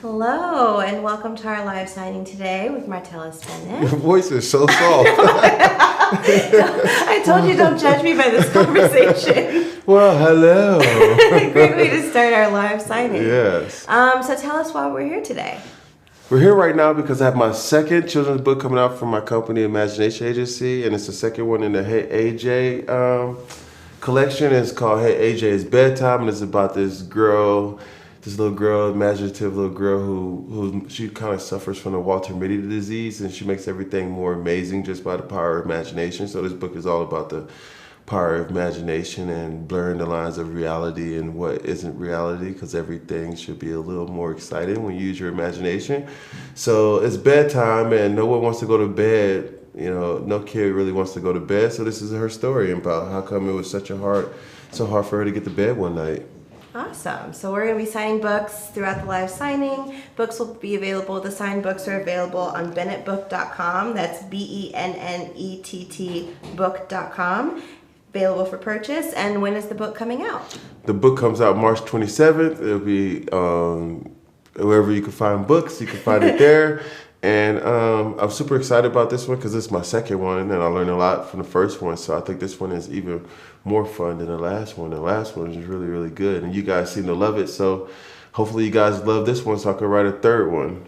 Hello, and welcome to our live signing today with Martellus Bennett. Your voice is so soft. I told you don't judge me by this conversation. Well, hello. Great way to start our live signing. Yes. So tell us why we're here today. We're here right now because I have my second children's book coming out from my company, Imagination Agency, and it's the second one in the Hey AJ collection. It's called Hey AJ, It's Bedtime, and it's about this little girl, imaginative little girl who she kind of suffers from the Walter Mitty disease, and she makes everything more amazing just by the power of imagination. So this book is all about the power of imagination and blurring the lines of reality and what isn't reality, because everything should be a little more exciting when you use your imagination. So it's bedtime and no one wants to go to bed. You know, no kid really wants to go to bed. So this is her story about how come it was so hard for her to get to bed one night. Awesome. So we're going to be signing books throughout the live signing. Books will be available. The signed books are available on bennettbook.com. That's BENNETT book.com. Available for purchase. And when is the book coming out? The book comes out March 27th. It'll be wherever you can find books, you can find it there. And I'm super excited about this one because this is my second one, and I learned a lot from the first one. So I think this one is even more fun than the last one. The last one is really, really good, and you guys seem to love it. So hopefully you guys love this one so I can write a third one.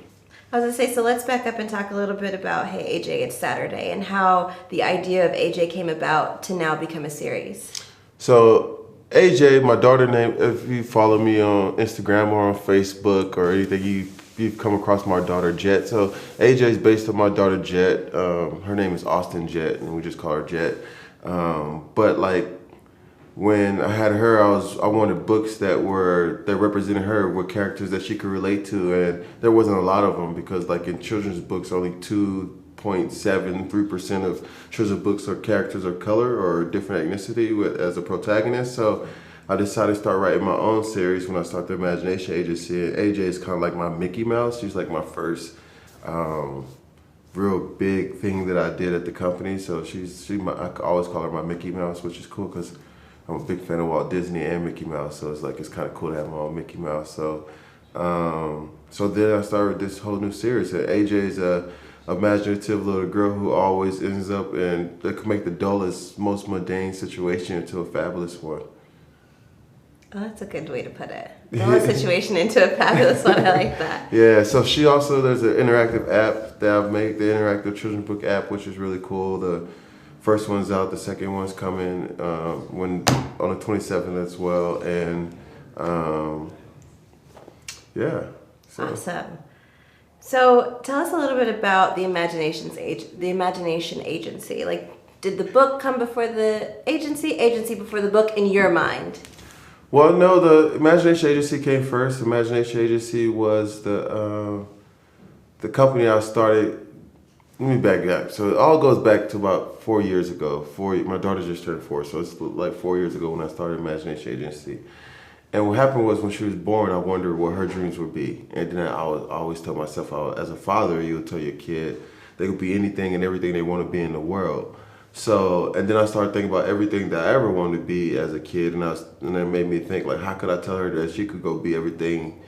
I was going to say, so let's back up and talk a little bit about Hey AJ, It's Saturday, and how the idea of AJ came about to now become a series. So AJ, my daughter name, if you follow me on Instagram or on Facebook or anything, you've come across my daughter Jet. So AJ is based on my daughter Jet. Her name is Austin Jet, and we just call her Jet. But like when I had her, I wanted books that represented her with characters that she could relate to, and there wasn't a lot of them because like in children's books, only 2.73% of children's books are characters of color or different ethnicity as a protagonist. So I decided to start writing my own series when I started the Imagination Agency. And AJ is kind of like my Mickey Mouse. She's like my first real big thing that I did at the company. So I always call her my Mickey Mouse, which is cool because I'm a big fan of Walt Disney and Mickey Mouse. So it's kind of cool to have my own Mickey Mouse. So then I started this whole new series. And AJ is a imaginative little girl who always ends up that can make the dullest, most mundane situation into a fabulous one. Oh, that's a good way to put it. Build a situation into a fabulous one. I like that. Yeah, so there's an interactive app that I've made, the interactive children's book app, which is really cool. The first one's out, the second one's coming on the 27th as well. And yeah. So. Awesome. So tell us a little bit about the Imagination Agency. Like, did the book come before the agency before the book in your mind? Well, no, the Imagination Agency came first. Imagination Agency was the company I started. Let me back up. So it all goes back to about 4 years ago. My daughter just turned 4, so it's like 4 years ago when I started Imagination Agency. And what happened was when she was born, I wondered what her dreams would be. And then I always tell myself, as a father, you would tell your kid they could be anything and everything they want to be in the world. So, and then I started thinking about everything that I ever wanted to be as a kid, and that made me think, like, how could I tell her that she could go be everything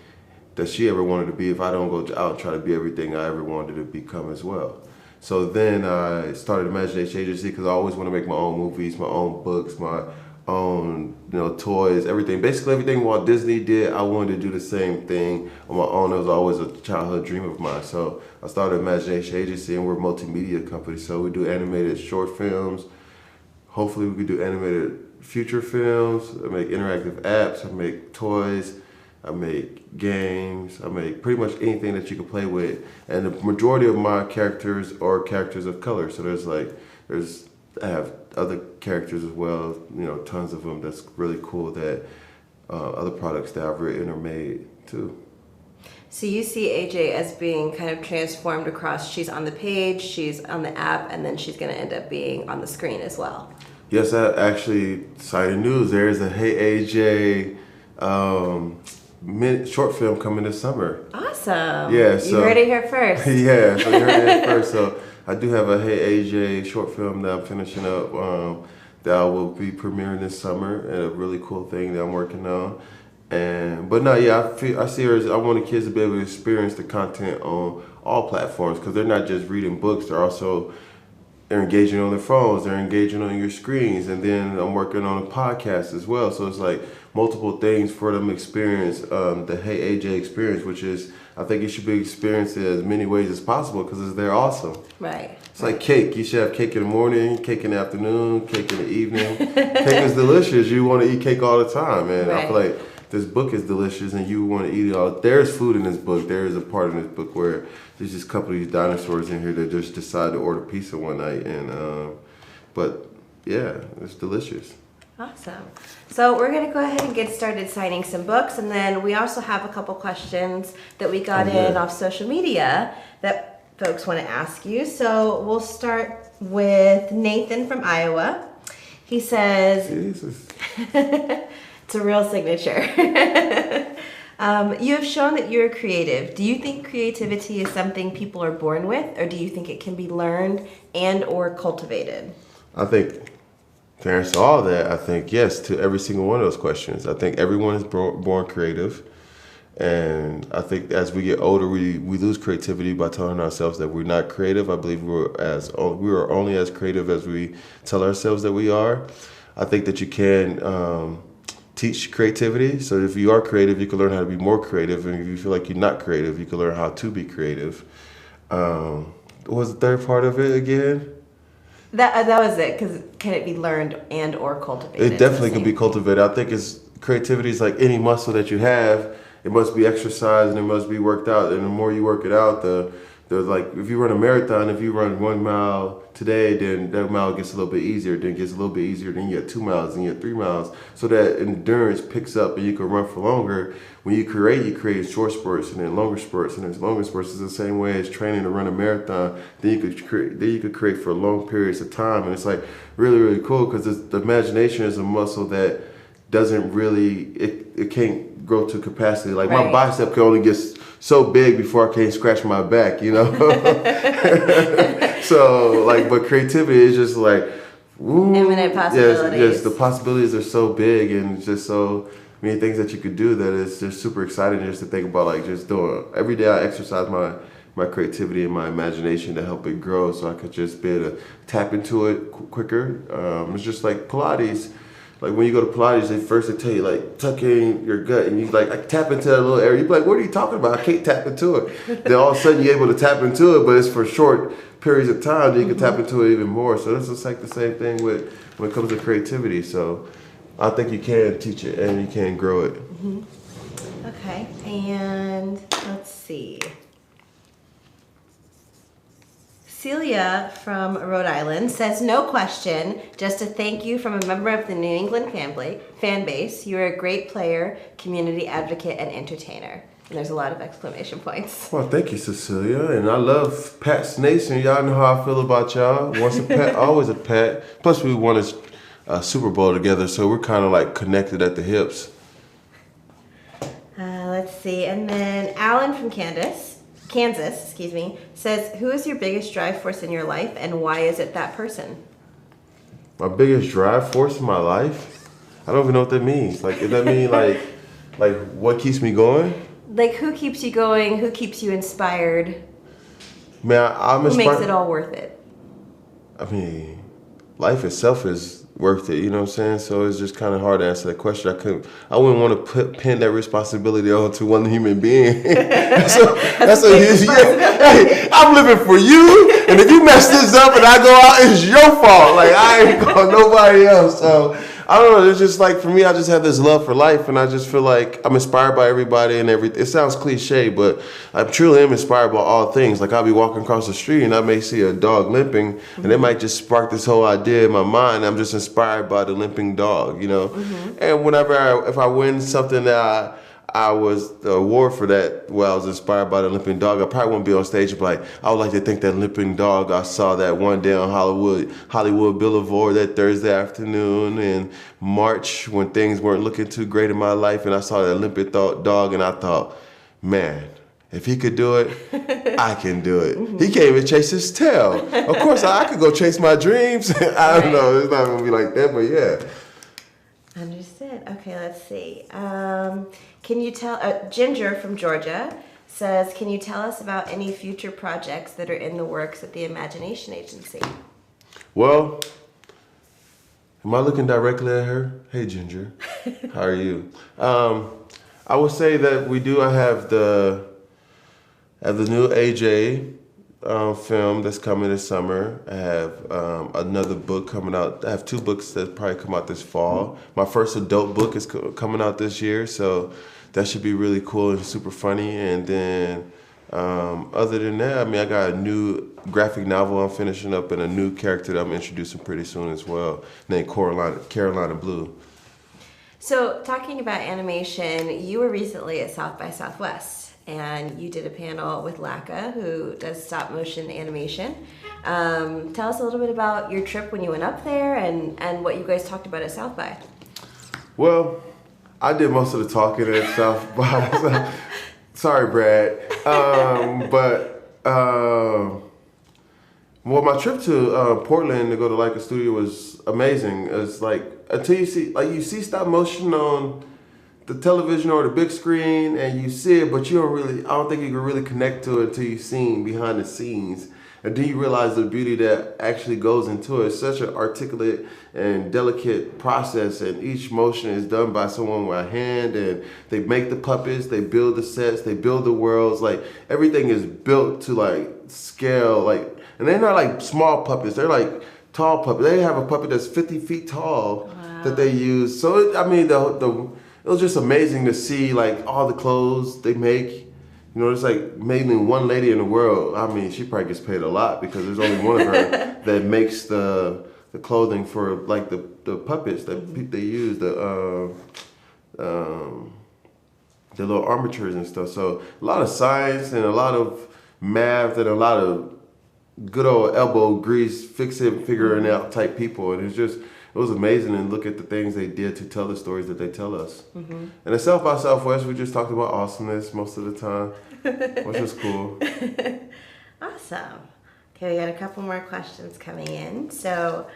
that she ever wanted to be if I don't go out and try to be everything I ever wanted to become as well. So then I started Imagination Agency because I always want to make my own movies, my own books, my own toys, everything. Basically everything Walt Disney did, I wanted to do the same thing on my own. It was always a childhood dream of mine. So I started Imagination Agency, and we're a multimedia company. So we do animated short films. Hopefully we could do animated feature films. I make interactive apps. I make toys. I make games. I make pretty much anything that you can play with. And the majority of my characters are characters of color. So I have other characters as well, tons of them. That's really cool that other products that I've written or made too. So you see AJ as being kind of transformed across, she's on the page, she's on the app, and then she's going to end up being on the screen as well. Yes, I actually, exciting news, there is a Hey AJ short film coming this summer. Awesome. Yeah, so, you heard it here first. Yeah, so you heard it here first. So I do have a Hey AJ short film that I'm finishing up that I will be premiering this summer, and a really cool thing that I'm working on. But no, yeah, I see her as I want the kids to be able to experience the content on all platforms because they're not just reading books; they're engaging on their phones, they're engaging on your screens, and then I'm working on a podcast as well. So it's like multiple things for them to experience the Hey AJ experience, which is I think it should be experienced in as many ways as possible because they're awesome. Right. It's like cake. You should have cake in the morning, cake in the afternoon, cake in the evening. Cake is delicious. You want to eat cake all the time, man. Right. I feel like this book is delicious and you want to eat it all. There's food in this book. There is a part in this book where there's just a couple of these dinosaurs in here that just decide to order pizza one night. But yeah, it's delicious. Awesome. So we're going to go ahead and get started signing some books. And then we also have a couple questions that we got in off social media that folks want to ask you. So we'll start with Nathan from Iowa. He says, Jesus. it's a real signature. You have shown that you're creative. Do you think creativity is something people are born with, or do you think it can be learned and or cultivated? I think to answer all that, I think yes to every single one of those questions. I think everyone is born creative. And I think as we get older, we lose creativity by telling ourselves that we're not creative. I believe we are only as creative as we tell ourselves that we are. I think that you can teach creativity. So if you are creative, you can learn how to be more creative. And if you feel like you're not creative, you can learn how to be creative. What was the third part of it again? That was it. Because can it be learned and or cultivated? It definitely can be cultivated. I think creativity is like any muscle that you have. It must be exercised and it must be worked out. And the more you work it out, the like if you run a marathon, if you run 1 mile today, then that mile gets a little bit easier. Then it gets a little bit easier. Then you get 2 miles, and you get 3 miles. So that endurance picks up, and you can run for longer. When you create short spurts and then longer spurts, and then longer spurts is the same way as training to run a marathon. Then you could create for long periods of time, and it's like really really cool because the imagination is a muscle that doesn't really it can't grow to capacity. Like my bicep can only get so big before I can't scratch my back, you know? So like, but creativity is just like, woo, infinite possibilities. Yes, the possibilities are so big and just so many things that you could do that it's just super exciting just to think about like just doing. Every day I exercise my creativity and my imagination to help it grow so I could just be able to tap into it quicker. It's just like Pilates. Like when you go to Pilates, they tell you like tuck in your gut and you like I tap into that little area. You be like, what are you talking about? I can't tap into it. Then all of a sudden you're able to tap into it, but it's for short periods of time. Then you can tap into it even more. So it's just like the same thing when it comes to creativity. So I think you can teach it and you can grow it. Okay, and let's see. Celia from Rhode Island says, no question, just a thank you from a member of the New England fan base. You are a great player, community advocate, and entertainer. And there's a lot of exclamation points. Well, thank you, Cecilia. And I love Pat's Nation. Y'all know how I feel about y'all. Once a Pat, always a Pat. Plus, we won a Super Bowl together, so we're kind of like connected at the hips. Let's see. And then Alan from Kansas, says, who is your biggest drive force in your life and why is it that person? My biggest drive force in my life? I don't even know what that means. Like, does that mean like what keeps me going? Like, who keeps you going? Who keeps you inspired? Man, I'm inspired. Who makes it all worth it? I mean, life itself is worth it, you know what I'm saying? So it's just kind of hard to answer that question. I wouldn't want to pin that responsibility onto one human being. That's a huge, hey, I'm living for you, and if you mess this up and I go out, it's your fault. Like, I ain't call nobody else. So I don't know. It's just like, for me, I just have this love for life, and I just feel like I'm inspired by everybody and everything. It sounds cliche, but I truly am inspired by all things. Like, I'll be walking across the street, and I may see a dog limping, and it might just spark this whole idea in my mind. I'm just inspired by the limping dog, you know? And whenever if I win something that I was the award for that, well, I was inspired by the limping dog, I probably wouldn't be on stage and be like, I would like to thank that limping dog. I saw that one day on Hollywood Boulevard that Thursday afternoon in March when things weren't looking too great in my life, and I saw that limping dog, and I thought, man, if he could do it, I can do it. He can't even chase his tail. Of course, I could go chase my dreams. I don't know. It's not going to be like that, but yeah. Understood. Okay, let's see. Can you tell, Ginger from Georgia says, can you tell us about any future projects that are in the works at the Imagination Agency? Well, am I looking directly at her? Hey, Ginger. How are you? I would say that we do have the new AJ film that's coming this summer. I have another book coming out. I have two books that probably come out this fall. My first adult book is coming out this year, so that should be really cool and super funny. And then other than that, I mean, I got a new graphic novel I'm finishing up and a new character that I'm introducing pretty soon as well, named Carolina Blue. So, talking about animation, you were recently at South by Southwest, and you did a panel with Laka, who does stop motion animation. Tell us a little bit about your trip when you went up there and what you guys talked about at South by. Well, I did most of the talking at South by. Sorry, Brad. Well, my trip to Portland to go to Leica Studio was amazing. It's like until you see stop motion on the television or the big screen, and you see it, but I don't think you can really connect to it until you've seen behind the scenes. And then you realize the beauty that actually goes into it. It's such an articulate and delicate process, and each motion is done by someone with a hand, and they make the puppets, they build the sets, they build the worlds. Like, everything is built to like scale, like, and they're not like small puppets, they're like tall puppets. They have a puppet that's 50 feet tall. Wow. That they use. So, I mean, it was just amazing to see like all the clothes they make. You know, there's like maybe one lady in the world. I mean, she probably gets paid a lot because there's only one of her that makes the clothing for like the puppets that they use, the little armatures and stuff. So a lot of science and a lot of math and a lot of good old elbow grease, figuring out type people. And it was amazing to look at the things they did to tell the stories that they tell us. Mm-hmm. And at South by Southwest, we just talked about awesomeness most of the time, which was cool. Awesome. Okay, we got a couple more questions coming in. So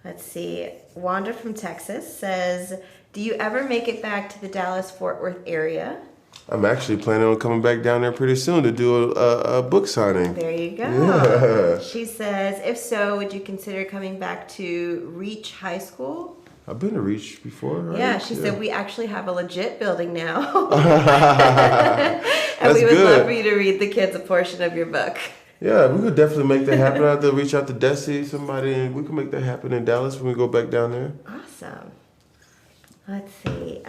let's see. Wanda from Texas says, do you ever make it back to the Dallas-Fort Worth area? I'm actually planning on coming back down there pretty soon to do a book signing. There you go. Yeah. She says, if so, would you consider coming back to Reach High School? I've been to Reach before, right? Yeah, she said, we actually have a legit building now. And we would love for you to read the kids a portion of your book. Yeah, we could definitely make that happen. I have to reach out to Desi, somebody, and we can make that happen in Dallas when we go back down there. Awesome. Let's see.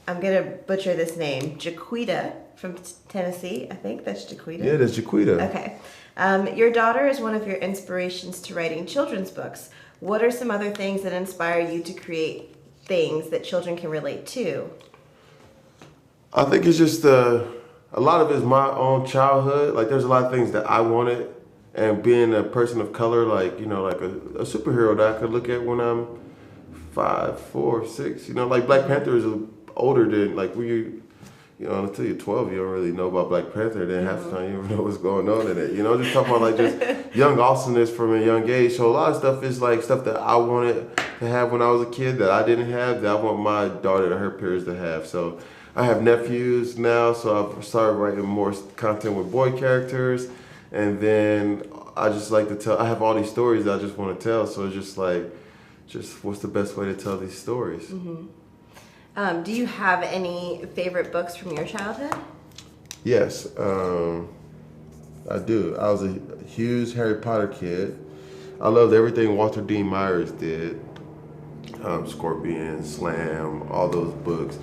I'm going to butcher this name. Jaquita from Tennessee. I think that's Jaquita. Yeah, that's Jaquita. Okay. Your daughter is one of your inspirations to writing children's books. What are some other things that inspire you to create things that children can relate to? I think it's just a lot of it is my own childhood. Like, there's a lot of things that I wanted, and being a person of color, like, you know, like a superhero that I could look at when I'm 5, 4, 6. You know, like Black Panther is older than, like, when you know, until you're 12, you don't really know about Black Panther. Then half the time you don't know what's going on in it. You know, just talking about like just young awesomeness from a young age. So a lot of stuff is like stuff that I wanted to have when I was a kid that I didn't have, that I want my daughter and her peers to have. So I have nephews now, so I've started writing more content with boy characters. And then I just like to tell, I have all these stories that I just want to tell. So it's just like, what's the best way to tell these stories? Mm-hmm. Do you have any favorite books from your childhood? Yes, I do. I was a huge Harry Potter kid. I loved everything Walter D. Myers did. Scorpion, Slam, all those books.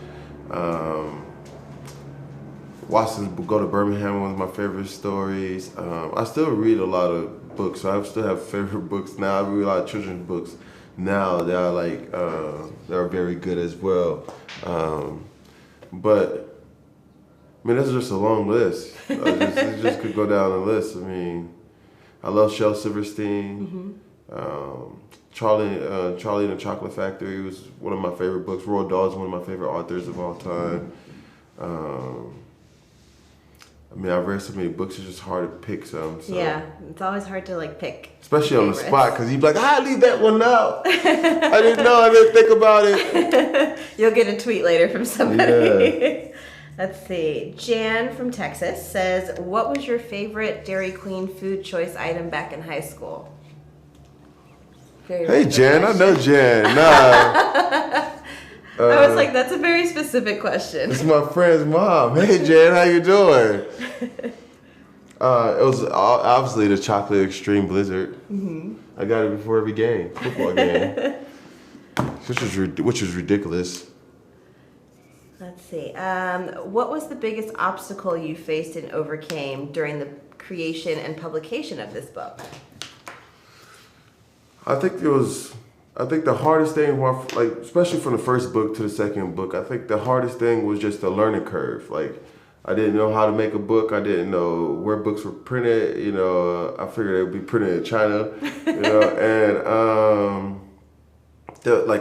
Watson Go to Birmingham was my favorite stories. I still read a lot of books, so I still have favorite books now. I read a lot of children's books now that are like that are very good as well. But I mean, that's just a long list. It just could go down the list. I mean, I love Shel Silverstein. Mm-hmm. Charlie and the Chocolate Factory was one of my favorite books. Roald Dahl is one of my favorite authors of all time. I mean, I've read so many books, it's just hard to pick some. So. Yeah, it's always hard to like pick. Especially on the spot, because you'd be like, I leave that one out. I didn't know, I didn't think about it. You'll get a tweet later from somebody. Yeah. Let's see. Jan from Texas says, what was your favorite Dairy Queen food choice item back in high school? Hey, Jan, I know Jan. Nah. I was like, that's a very specific question. It's my friend's mom. Hey, Jan, how you doing? It was obviously the chocolate extreme blizzard. Mm-hmm. I got it before every game, football game, which was ridiculous. Let's see. What was the biggest obstacle you faced and overcame during the creation and publication of this book? I think the hardest thing, like especially from the first book to the second book, I think the hardest thing was just the learning curve. Like, I didn't know how to make a book. I didn't know where books were printed. You know, I figured they would be printed in China. You know, and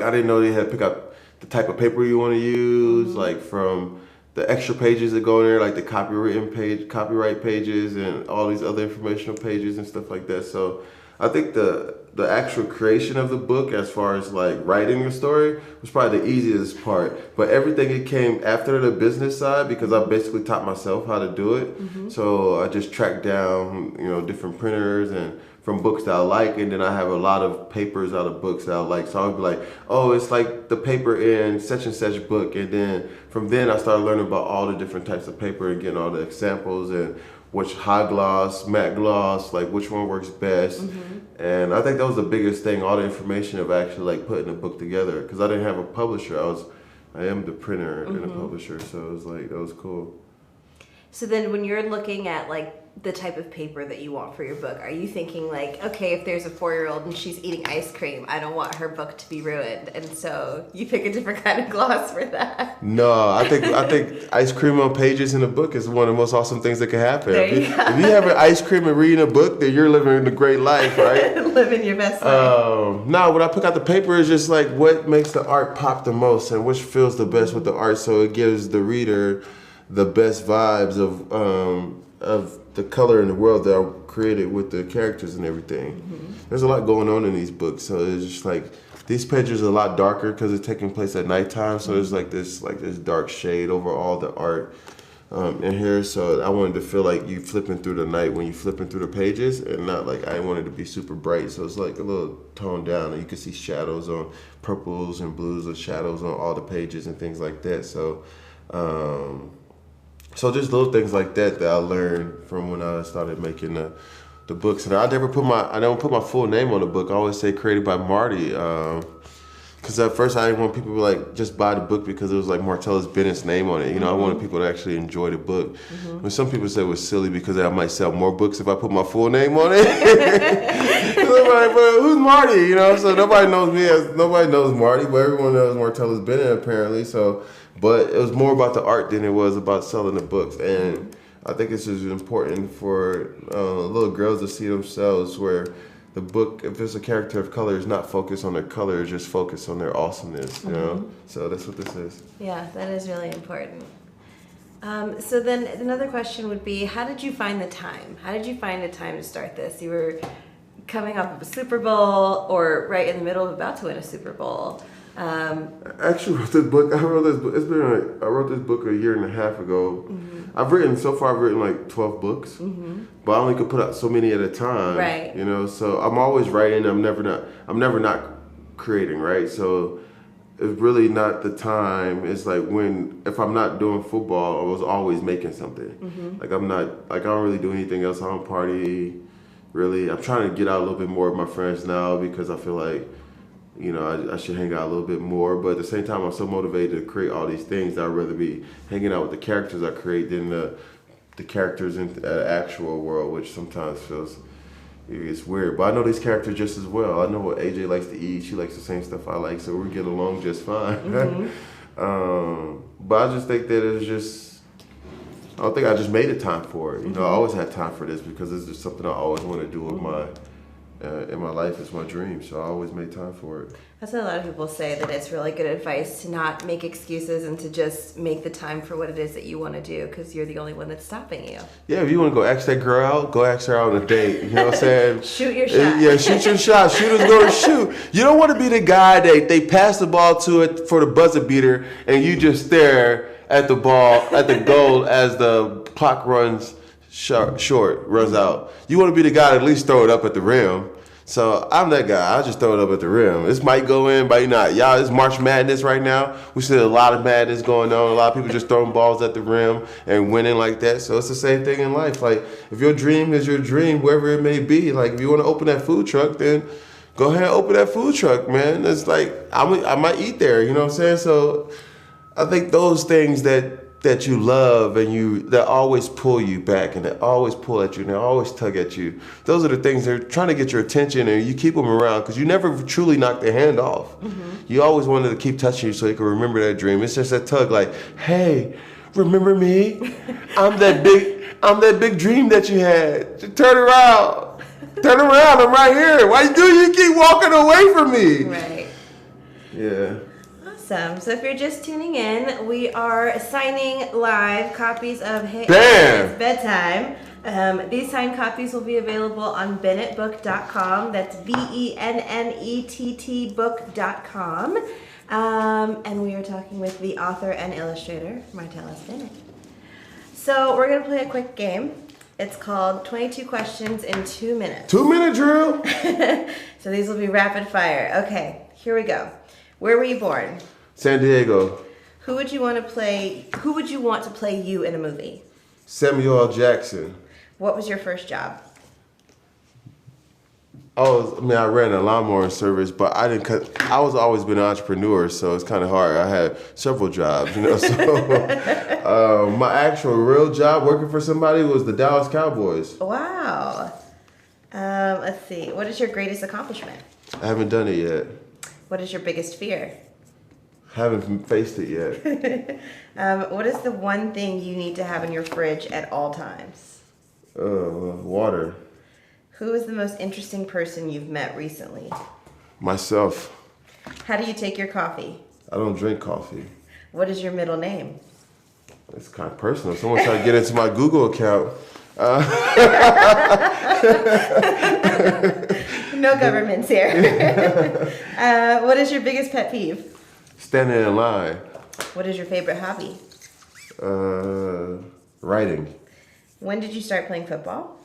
I didn't know they had to pick out the type of paper you want to use, mm-hmm. like from the extra pages that go in there, like the copyright pages, and all these other informational pages and stuff like that. So I think the actual creation of the book, as far as like writing the story, was probably the easiest part. But everything that came after the business side, because I basically taught myself how to do it. Mm-hmm. So I just tracked down, you know, different printers and from books that I like, and then I have a lot of papers out of books that I like. So I would be like, oh, it's like the paper in such and such book. And then from then I started learning about all the different types of paper and getting all the examples and which high gloss, matte gloss, like which one works best. Mm-hmm. And I think that was the biggest thing, all the information of actually like putting a book together. Because I didn't have a publisher. I am the printer mm-hmm. and a publisher. So it was like, that was cool. So then when you're looking at like the type of paper that you want for your book, are you thinking like, okay, if there's a 4-year-old and she's eating ice cream, I don't want her book to be ruined, and so you pick a different kind of gloss for that? No, I think ice cream on pages in a book is one of the most awesome things that can happen. If you have an ice cream and reading a book, then you're living a great life, right? Living your best life. No, when I pick out the paper, it's just like what makes the art pop the most and which feels the best with the art, so it gives the reader the best vibes of the color in the world that I created with the characters and everything. Mm-hmm. There's a lot going on in these books, so it's just like these pages are a lot darker because it's taking place at nighttime. So there's like this dark shade over all the art in here. So I wanted to feel like you flipping through the night when you flipping through the pages, and not like I wanted to be super bright. So it's like a little toned down, and you can see shadows on purples and blues, or shadows on all the pages and things like that. So. So just little things like that I learned from when I started making the books. And I don't put my full name on the book. I always say created by Marty. Because at first I didn't want people to like just buy the book because it was like Martellus Bennett's name on it. You know, mm-hmm. I wanted people to actually enjoy the book. Mm-hmm. But some people said it was silly because I might sell more books if I put my full name on it. Like, but who's Marty? You know, so nobody knows Marty, but everyone knows Martellus Bennett apparently. So. But it was more about the art than it was about selling the books. And I think it's just important for little girls to see themselves where the book, if it's a character of color, is not focused on their color, it's just focused on their awesomeness, you mm-hmm. know? So that's what this is. Yeah, that is really important. So then another question would be, how did you find the time? How did you find the time to start this? You were coming off of a Super Bowl or right in the middle of about to win a Super Bowl. I actually wrote this book. I wrote this book a year and a half ago. Mm-hmm. I've written like 12 books, mm-hmm. but I only could put out so many at a time. Right. You know, so I'm always writing. I'm never not creating. Right. So it's really not the time. It's like if I'm not doing football, I was always making something. Mm-hmm. Like I don't really do anything else. I don't party. Really, I'm trying to get out a little bit more with my friends now because I feel like. You know, I should hang out a little bit more, but at the same time, I'm so motivated to create all these things that I'd rather be hanging out with the characters I create than the characters in the actual world, which sometimes feels it's weird. But I know these characters just as well. I know what AJ likes to eat. She likes the same stuff I like, so we're getting along just fine. Mm-hmm. But I just think that I don't think I just made a time for it. You know, I always had time for this because it's just something I always want to do with my in my life is my dream. So I always make time for it. That's what a lot of people say, that it's really good advice to not make excuses and to just make the time for what it is that you want to do, because you're the only one that's stopping you. Yeah, if you want to go ask that girl out, go ask her out on a date. You know what I'm saying? Shoot your shot. Yeah, shoot your shot. Shooters go to shoot. You don't want to be the guy that they pass the ball to it for the buzzer beater and you just stare at the ball, at the goal as the clock runs runs out. You want to be the guy that at least throw it up at the rim. So I'm that guy. I just throw it up at the rim. This might go in, but not. Y'all, it's March Madness right now. We see a lot of madness going on. A lot of people just throwing balls at the rim and winning like that. So it's the same thing in life. Like, if your dream is your dream, wherever it may be, like if you want to open that food truck, then go ahead and open that food truck, man. It's like, I might eat there, you know what I'm saying? So I think those things that you love and that always pull you back and that always pull at you and they always tug at you. Those are the things that are trying to get your attention, and you keep them around because you never truly knock their hand off. Mm-hmm. You always wanted to keep touching you so you can remember that dream. It's just that tug, like, hey, remember me? I'm that big dream that you had. Just turn around. Turn around. I'm right here. Why do you keep walking away from me? Right. Yeah. Awesome. So if you're just tuning in, we are signing live copies of Hey Damn. It's Bedtime. These signed copies will be available on bennettbook.com. That's BENNETT book.com. And we are talking with the author and illustrator, Martellus Bennett. So we're going to play a quick game. It's called 22 Questions in 2 Minutes. 2-minute drill. So these will be rapid fire. Okay, here we go. Where were you born? San Diego. Who would you want to play you in a movie? Samuel L. Jackson. What was your first job? I ran a lawnmower service, but I was always been an entrepreneur, so it's kind of hard. I had several jobs, you know. So my actual real job working for somebody was the Dallas Cowboys. Wow. Let's see. What is your greatest accomplishment? I haven't done it yet. What is your biggest fear? Haven't faced it yet. What is the one thing you need to have in your fridge at all times? Water. Who is the most interesting person you've met recently? Myself. How do you take your coffee? I don't drink coffee. What is your middle name? It's kind of personal. Someone tried to get into my Google account. No governments here. What is your biggest pet peeve? Standing in line. What is your favorite hobby? Writing. When did you start playing football?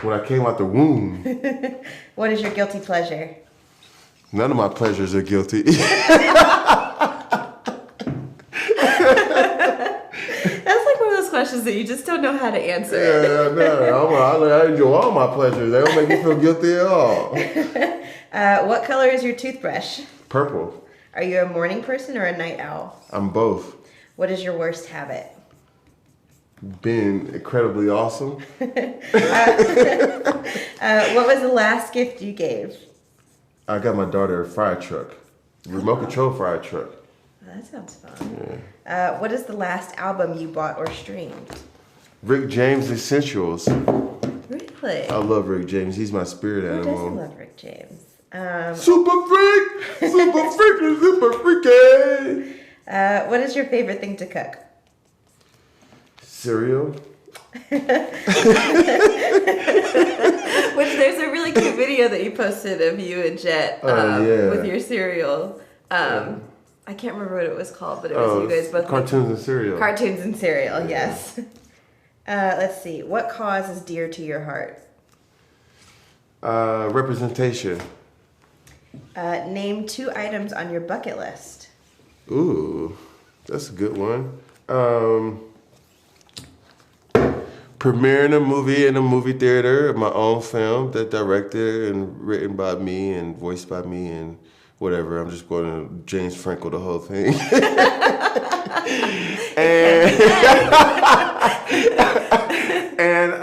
When I came out the womb. What is your guilty pleasure? None of my pleasures are guilty. That's like one of those questions that you just don't know how to answer. Yeah, no, I enjoy all my pleasures. They don't make me feel guilty at all. What color is your toothbrush? Purple. Are you a morning person or a night owl? I'm both. What is your worst habit? Being incredibly awesome. What was the last gift you gave? I got my daughter a fire truck. Remote control fire truck. Well, that sounds fun. Yeah. What is the last album you bought or streamed? Rick James Essentials. Really? I love Rick James. He's my spirit animal. Who doesn't love Rick James? Super freak! Super freaky, super freaky! What is your favorite thing to cook? Cereal. Which there's a really cute video that you posted of you and Jet with your cereal. I can't remember what it was called, but it was you guys both. Cartoons and cereal. Cartoons and cereal, yes. Let's see. What cause is dear to your heart? Representation. Name 2 items on your bucket list. Ooh, that's a good one. Premiering a movie in a movie theater, my own film that directed and written by me and voiced by me and whatever. I'm just going to James Franco the whole thing. and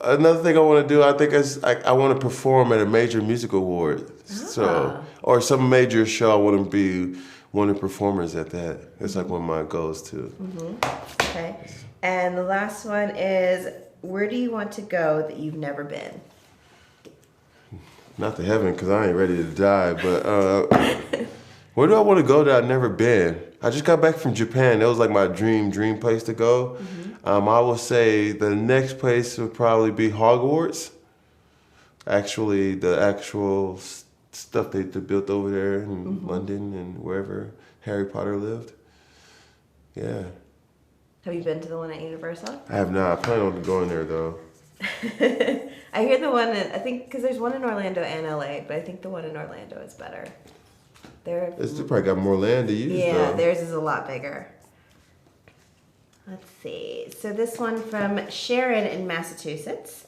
another thing I want to do, I think is I want to perform at a major music award. So, or some major show. I want to be one of the performers at that. It's like one of my goals too. Mm-hmm. Okay. And the last one is, where do you want to go that you've never been? Not to heaven, because I ain't ready to die. But where do I want to go that I've never been? I just got back from Japan. That was like my dream place to go. I will say the next place would probably be Hogwarts. Actually, the actual stuff they built over there in London and wherever Harry Potter lived. Yeah. Have you been to the one at Universal? I have not. I plan on going there, though. I hear the one I think, because there's one in Orlando and LA, but I think the one in Orlando is better. It's probably got more land to use, yeah, though. theirs is a lot bigger. Let's see. So this one from Sharon in Massachusetts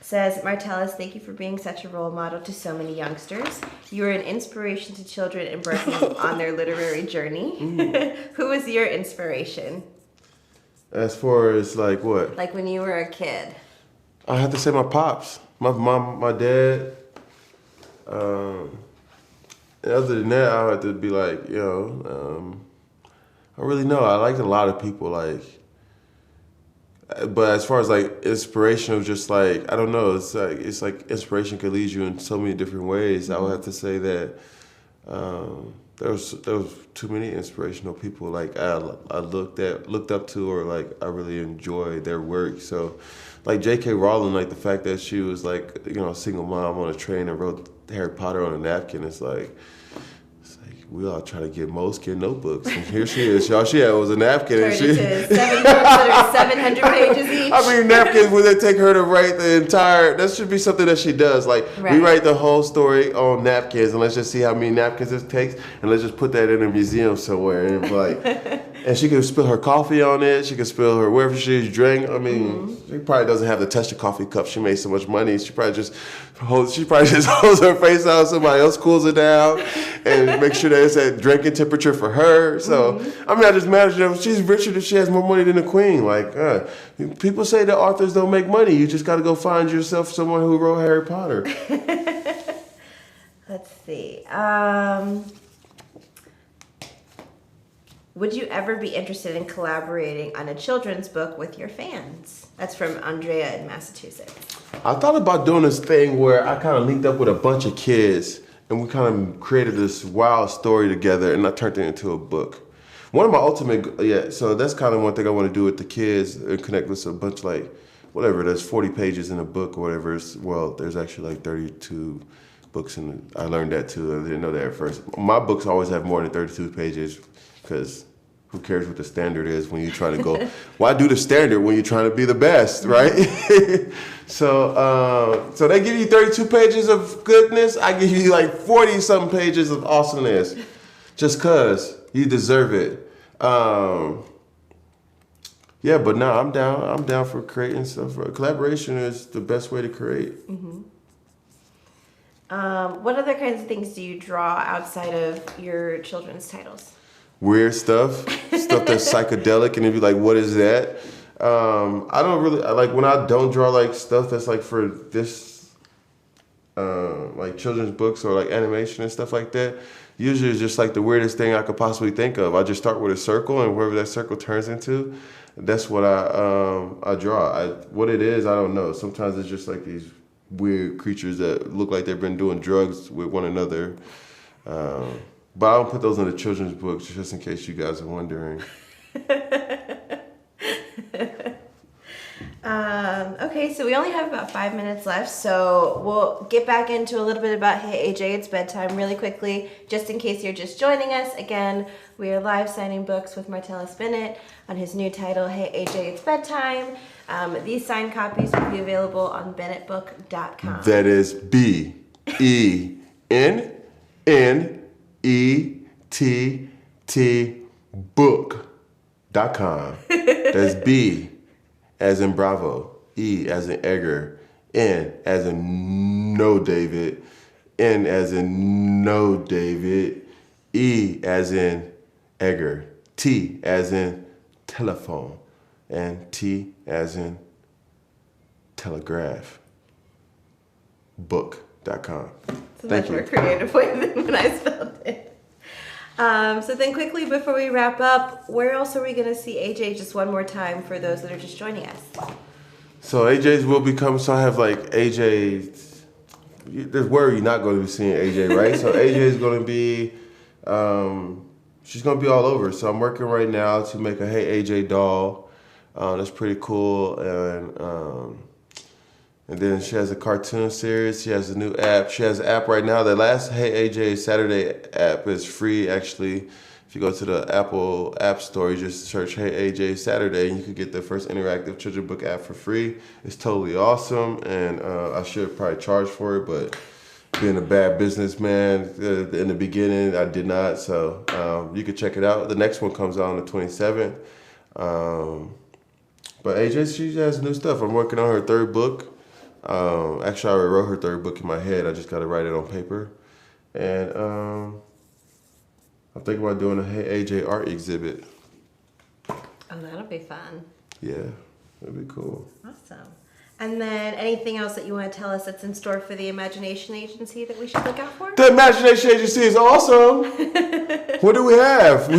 says, Martellus, thank you for being such a role model to so many youngsters. You are an inspiration to children embarking on their literary journey. Who was your inspiration? As far as like what? Like when you were a kid. I have to say my pops, my mom, my dad. And other than that, I have to be like, I really know. I liked a lot of people, like, but as far as like inspirational, just like, I don't know, it's like inspiration could lead you in so many different ways. I would have to say that there was too many inspirational people like I looked up to, or like I really enjoyed their work. So like J.K. Rowling, like the fact that she was like, a single mom on a train and wrote Harry Potter on a napkin, it's like we all try to get moleskin notebooks, and here she is. All she had was a napkin. Turned into 7 books that are 700 pages each. I mean, napkins, would they take her to write the entire, that should be something that she does. Like, we write the whole story on napkins, and let's just see how many napkins it takes, and let's just put that in a museum somewhere. And like, and she could spill her coffee on it. She could spill her, wherever she's drank. I mean, she probably doesn't have to touch the coffee cup. She made so much money. She probably just holds her face out. Somebody else cools it down and make sure that it's at drinking temperature for her. So, I mean, I just imagine if she's richer, that she has more money than the queen. Like, people say that authors don't make money. You just got to go find yourself someone who wrote Harry Potter. Let's see. Would you ever be interested in collaborating on a children's book with your fans? That's from Andrea in Massachusetts. I thought about doing this thing where I kind of linked up with a bunch of kids and we kind of created this wild story together, and I turned it into a book. One of my ultimate, so that's kind of one thing I want to do with the kids and connect with a bunch, like, whatever, there's 40 pages in a book or whatever. Well, there's actually like 32 books in it. I learned that too. I didn't know that at first. My books always have more than 32 pages because who cares what the standard is when you're trying to go, why do the standard when you're trying to be the best, right? So they give you 32 pages of goodness. I give you like 40-something pages of awesomeness just because you deserve it. Yeah, but no, I'm down. I'm down for creating stuff. Collaboration is the best way to create. What other kinds of things do you draw outside of your children's titles? Weird stuff that's psychedelic, and you'd be like, what is that? I don't really, like when I don't draw like stuff that's like for this, like children's books or like animation and stuff like that. Usually it's just like the weirdest thing I could possibly think of. I just start with a circle, and wherever that circle turns into, that's what I draw. What it is, I don't know. Sometimes it's just like these weird creatures that look like they've been doing drugs with one another. But I don't put those in the children's books, just in case you guys are wondering. Okay, so we only have about 5 minutes left, so we'll get back into a little bit about Hey AJ, It's Bedtime really quickly, just in case you're just joining us. Again, we are live signing books with Martellus Bennett on his new title, Hey AJ, It's Bedtime. These signed copies will be available on bennettbook.com. That is BENNETT book.com. That's B as in Bravo, E as in Edgar, N as in No David, N as in No David, E as in Edgar, T as in telephone, and T as in telegraph. Book.com. It's a much more creative way than when I spelled it. So then quickly before we wrap up, where else are we going to see AJ just one more time for those that are just joining us? So AJ's will become, so I have like AJ there's where you're not going to be seeing AJ, right? So AJ is going to be, she's going to be all over. So I'm working right now to make a Hey AJ doll. That's pretty cool. And then she has a cartoon series. She has a new app. She has an app right now. The last Hey AJ Saturday app is free, actually. If you go to the Apple App Store, you just search Hey AJ Saturday, and you can get the first interactive children's book app for free. It's totally awesome, and I should probably charge for it, but being a bad businessman in the beginning, I did not. So you can check it out. The next one comes out on the 27th. But AJ, she has new stuff. I'm working on her third book. Actually, I already wrote her third book in my head. I just got to write it on paper. And I'm thinking about doing a Hey AJ art exhibit. Oh, that'll be fun. Yeah, that'd be cool. Awesome. And then anything else that you want to tell us that's in store for the Imagination Agency that we should look out for? The Imagination Agency is awesome. What do we have?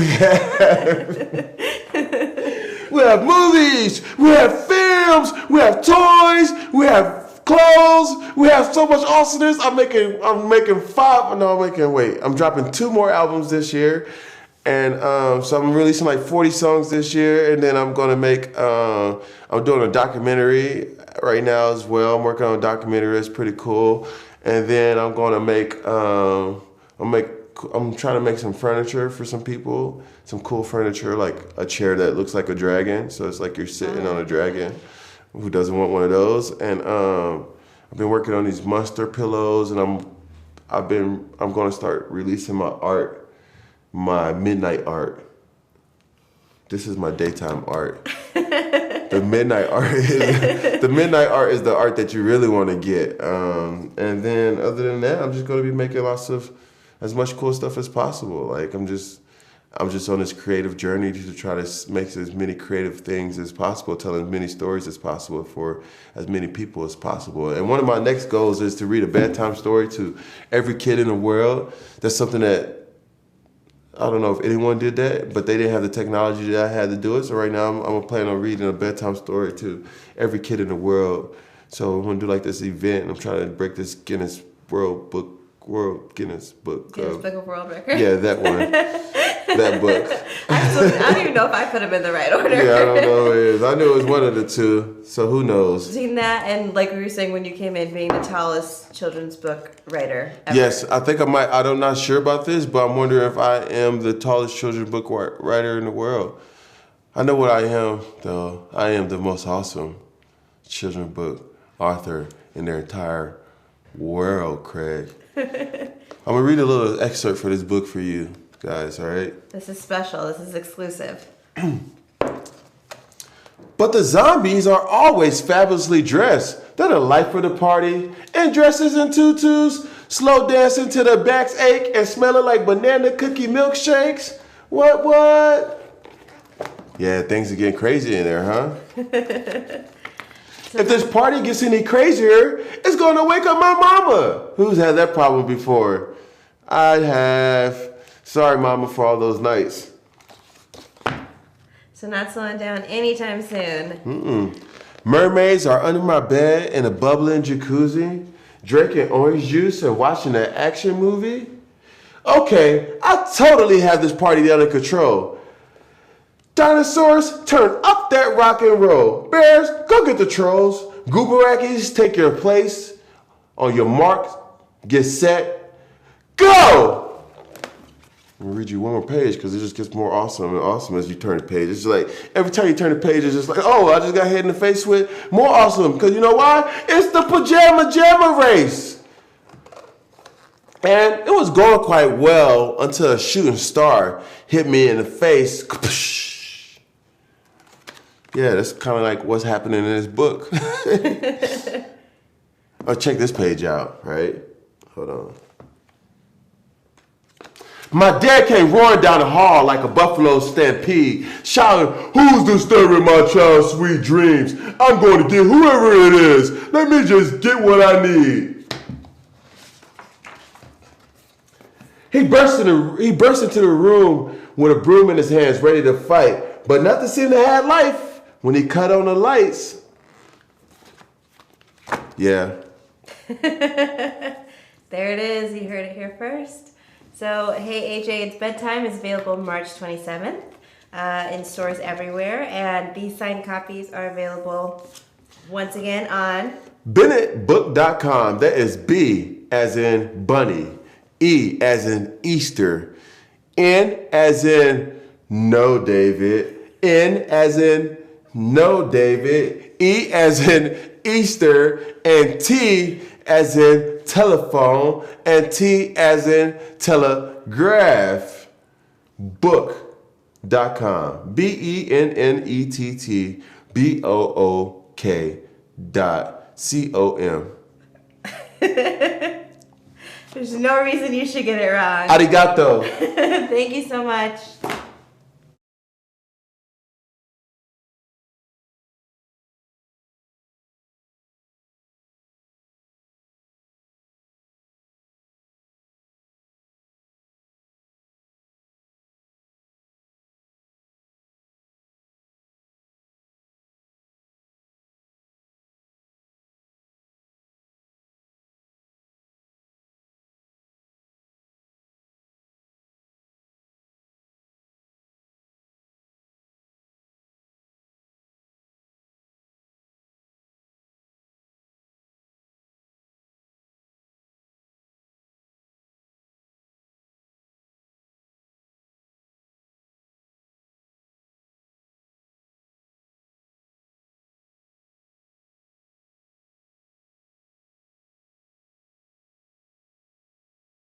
We have movies, we have films, we have toys, we have clothes, we have so much awesomeness. I'm dropping 2 more albums this year. And so I'm releasing like 40 songs this year. And then I'm going to make, I'm doing a documentary right now as well. I'm working on a documentary that's pretty cool. And then I'm going to make, I'm trying to make some furniture for some people. Some cool furniture, like a chair that looks like a dragon. So it's like you're sitting on a dragon. Who doesn't want one of those? And I've been working on these monster pillows, and I'm going to start releasing my art, my midnight art. This is my daytime art. The midnight art is the art that you really want to get. And then other than that, I'm just going to be making as much cool stuff as possible. Like I'm just on this creative journey to try to make as many creative things as possible, tell as many stories as possible for as many people as possible. And one of my next goals is to read a bedtime story to every kid in the world. That's something that, I don't know if anyone did that, but they didn't have the technology that I had to do it. So right now I'm planning on reading a bedtime story to every kid in the world. So I'm going to do like this event, and I'm trying to break this Guinness Book of World Records. Yeah, that one. That book. I don't even know if I put them in the right order. Yeah, I don't know what it is. I knew it was one of the two, so who knows? Between that and, like we were saying when you came in, being the tallest children's book writer ever. Yes, I think I might. I'm not sure about this, but I'm wondering if I am the tallest children's book writer in the world. I know what I am, though. I am the most awesome children's book author in their entire world, Craig. I'm going to read a little excerpt for this book for you guys, all right? This is special. This is exclusive. But the zombies are always fabulously dressed. They're the life of the party, in dresses and tutus, slow dancing till their backs ache and smelling like banana cookie milkshakes. What? Yeah, things are getting crazy in there, huh? If this party gets any crazier, it's going to wake up my mama. Who's had that problem before? I have. Sorry, mama, for all those nights. So not slowing down anytime soon. Mermaids are under my bed in a bubbling jacuzzi, drinking orange juice and watching an action movie. Okay, I totally have this party under control. Dinosaurs, turn up that rock and roll. Bears, go get the trolls. Gooberakis, take your place. On your mark, get set, go! I'm gonna read you one more page because it just gets more awesome and awesome as you turn the page. It's like every time you turn the page, it's just like, oh, I just got hit in the face with more awesome. Because you know why? It's the Pajama Jamma race. And it was going quite well until a shooting star hit me in the face. Yeah, that's kind of like what's happening in this book. Oh, check this page out, right? Hold on. My dad came roaring down the hall like a buffalo stampede, shouting, "Who's disturbing my child's sweet dreams? I'm going to get whoever it is. Let me just get what I need." He burst into the room with a broom in his hands, ready to fight, but nothing seemed to have life when he cut on the lights. Yeah. There it is. You heard it here first. So, Hey AJ, It's Bedtime is available March 27th in stores everywhere. And these signed copies are available once again on BennettBook.com. That is B as in bunny, E as in Easter, N as in no David, N as in no David, E as in Easter, and T as in telephone, and T as in telegraph. Book.com. BennettBook.com. There's no reason you should get it wrong. Arigato. Thank you so much.